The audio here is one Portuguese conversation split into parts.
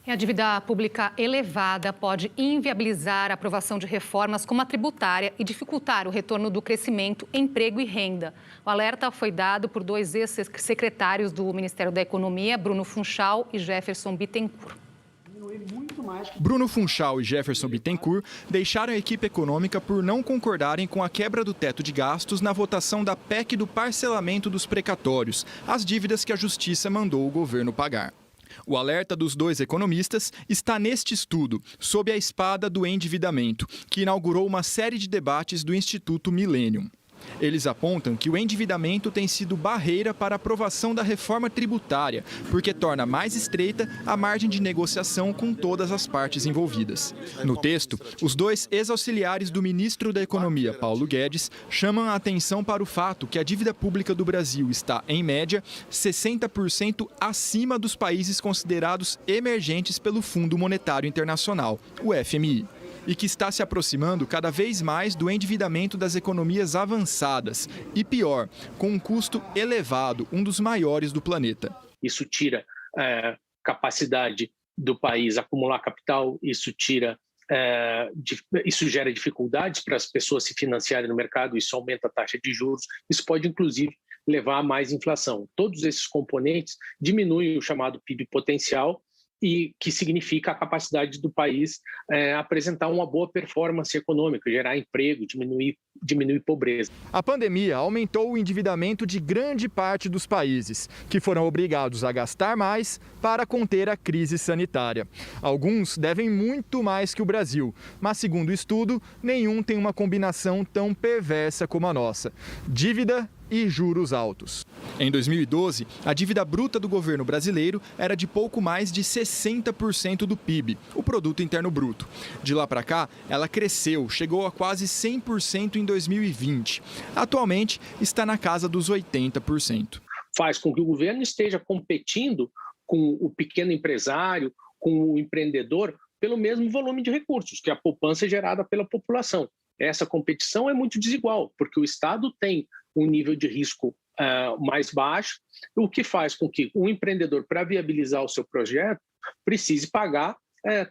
E a dívida pública elevada pode inviabilizar a aprovação de reformas como a tributária e dificultar o retorno do crescimento, emprego e renda. O alerta foi dado por dois ex-secretários do Ministério da Economia, Bruno Funchal e Jefferson Bittencourt. Bruno Funchal e Jefferson Bittencourt deixaram a equipe econômica por não concordarem com a quebra do teto de gastos na votação da PEC do parcelamento dos precatórios, as dívidas que a Justiça mandou o governo pagar. O alerta dos dois economistas está neste estudo, sob a espada do endividamento, que inaugurou uma série de debates do Instituto Millennium. Eles apontam que o endividamento tem sido barreira para a aprovação da reforma tributária, porque torna mais estreita a margem de negociação com todas as partes envolvidas. No texto, os dois ex-auxiliares do ministro da Economia, Paulo Guedes, chamam a atenção para o fato que a dívida pública do Brasil está, em média, 60% acima dos países considerados emergentes pelo Fundo Monetário Internacional, o FMI. E que está se aproximando cada vez mais do endividamento das economias avançadas. E pior, com um custo elevado, um dos maiores do planeta. Isso tira capacidade do país acumular capital, isso gera dificuldades para as pessoas se financiarem no mercado, isso aumenta a taxa de juros, isso pode inclusive levar a mais inflação. Todos esses componentes diminuem o chamado PIB potencial, e que significa a capacidade do país apresentar uma boa performance econômica, gerar emprego, diminuir pobreza. A pandemia aumentou o endividamento de grande parte dos países, que foram obrigados a gastar mais para conter a crise sanitária. Alguns devem muito mais que o Brasil, mas, segundo o estudo, nenhum tem uma combinação tão perversa como a nossa: dívida e juros altos. Em 2012, a dívida bruta do governo brasileiro era de pouco mais de 60% do PIB, o Produto Interno Bruto. De lá para cá, ela cresceu, chegou a quase 100% em 2020. Atualmente, está na casa dos 80%. Faz com que o governo esteja competindo com o pequeno empresário, com o empreendedor, pelo mesmo volume de recursos, que é a poupança gerada pela população. Essa competição é muito desigual, porque o Estado tem um nível de risco mais baixo, o que faz com que um empreendedor, para viabilizar o seu projeto, precise pagar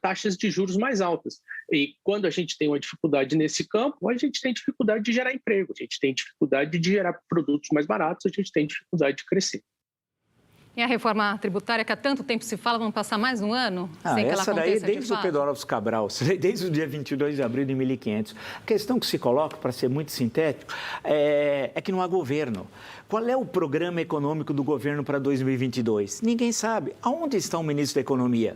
taxas de juros mais altas. E quando a gente tem uma dificuldade nesse campo, a gente tem dificuldade de gerar emprego, a gente tem dificuldade de gerar produtos mais baratos, a gente tem dificuldade de crescer. E a reforma tributária, que há tanto tempo se fala, vamos passar mais um ano sem que ela essa aconteça daí, desde o Pedro Álvares Cabral, desde o dia 22 de abril de 1500. A questão que se coloca, para ser muito sintético, é que não há governo. Qual é o programa econômico do governo para 2022? Ninguém sabe. Aonde está o ministro da Economia?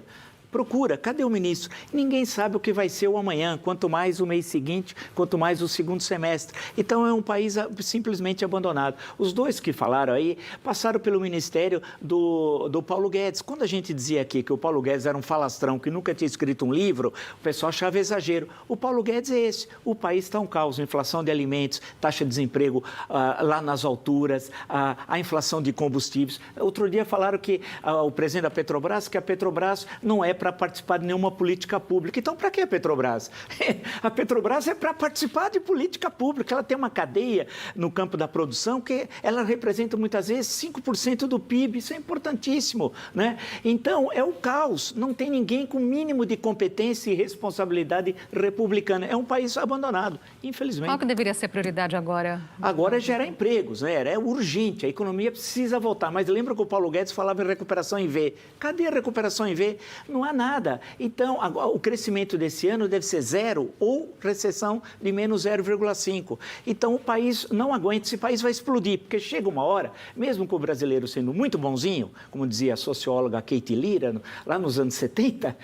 Procura, cadê o ministro? Ninguém sabe o que vai ser o amanhã, quanto mais o mês seguinte, quanto mais o segundo semestre. Então, é um país simplesmente abandonado. Os dois que falaram aí passaram pelo ministério do Paulo Guedes. Quando a gente dizia aqui que o Paulo Guedes era um falastrão, que nunca tinha escrito um livro, o pessoal achava exagero. O Paulo Guedes é esse. O país está um caos, inflação de alimentos, taxa de desemprego lá nas alturas, a inflação de combustíveis. Outro dia falaram que o presidente da Petrobras, que a Petrobras não é para participar de nenhuma política pública. Então, para que a Petrobras? A Petrobras é para participar de política pública. Ela tem uma cadeia no campo da produção que ela representa muitas vezes 5% do PIB. Isso é importantíssimo, né? Então, é o caos. Não tem ninguém com mínimo de competência e responsabilidade republicana. É um país abandonado, infelizmente. Qual que deveria ser a prioridade agora? Agora é gerar empregos, né? É urgente. A economia precisa voltar. Mas lembra que o Paulo Guedes falava em recuperação em V. Cadê a recuperação em V? Não há nada. Então, o crescimento desse ano deve ser zero ou recessão de menos 0,5. Então, o país não aguenta, esse país vai explodir, porque chega uma hora, mesmo com o brasileiro sendo muito bonzinho, como dizia a socióloga Kate Lira, lá nos anos 70,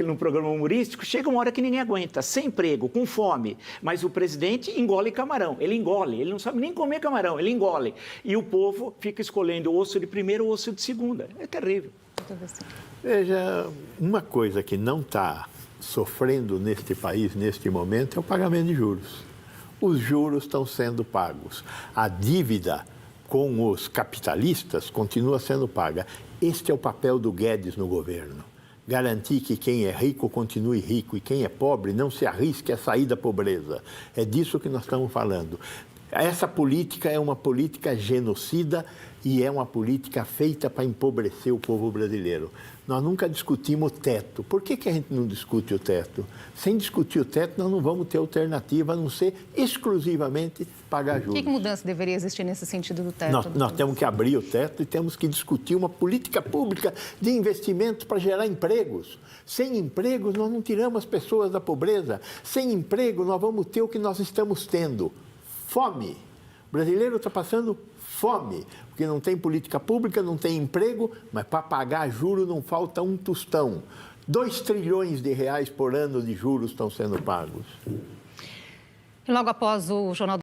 no programa humorístico, chega uma hora que ninguém aguenta, sem emprego, com fome, mas o presidente engole camarão, ele não sabe nem comer camarão, ele engole. E o povo fica escolhendo o osso de primeira ou o osso de segunda. É terrível. Veja, uma coisa que não está sofrendo neste país, neste momento, é o pagamento de juros. Os juros estão sendo pagos. A dívida com os capitalistas continua sendo paga. Este é o papel do Guedes no governo. Garantir que quem é rico continue rico e quem é pobre não se arrisque a sair da pobreza. É disso que nós estamos falando. Essa política é uma política genocida e é uma política feita para empobrecer o povo brasileiro. Nós nunca discutimos o teto. Por que a gente não discute o teto? Sem discutir o teto, nós não vamos ter alternativa a não ser exclusivamente pagar juros. Que mudança deveria existir nesse sentido do teto? Nós temos que abrir o teto e temos que discutir uma política pública de investimento para gerar empregos. Sem empregos, nós não tiramos as pessoas da pobreza. Sem emprego, nós vamos ter o que nós estamos tendo: fome. O brasileiro está passando fome, porque não tem política pública, não tem emprego, mas para pagar juros não falta um tostão. 2 trilhões de reais por ano de juros estão sendo pagos. E logo após o Jornal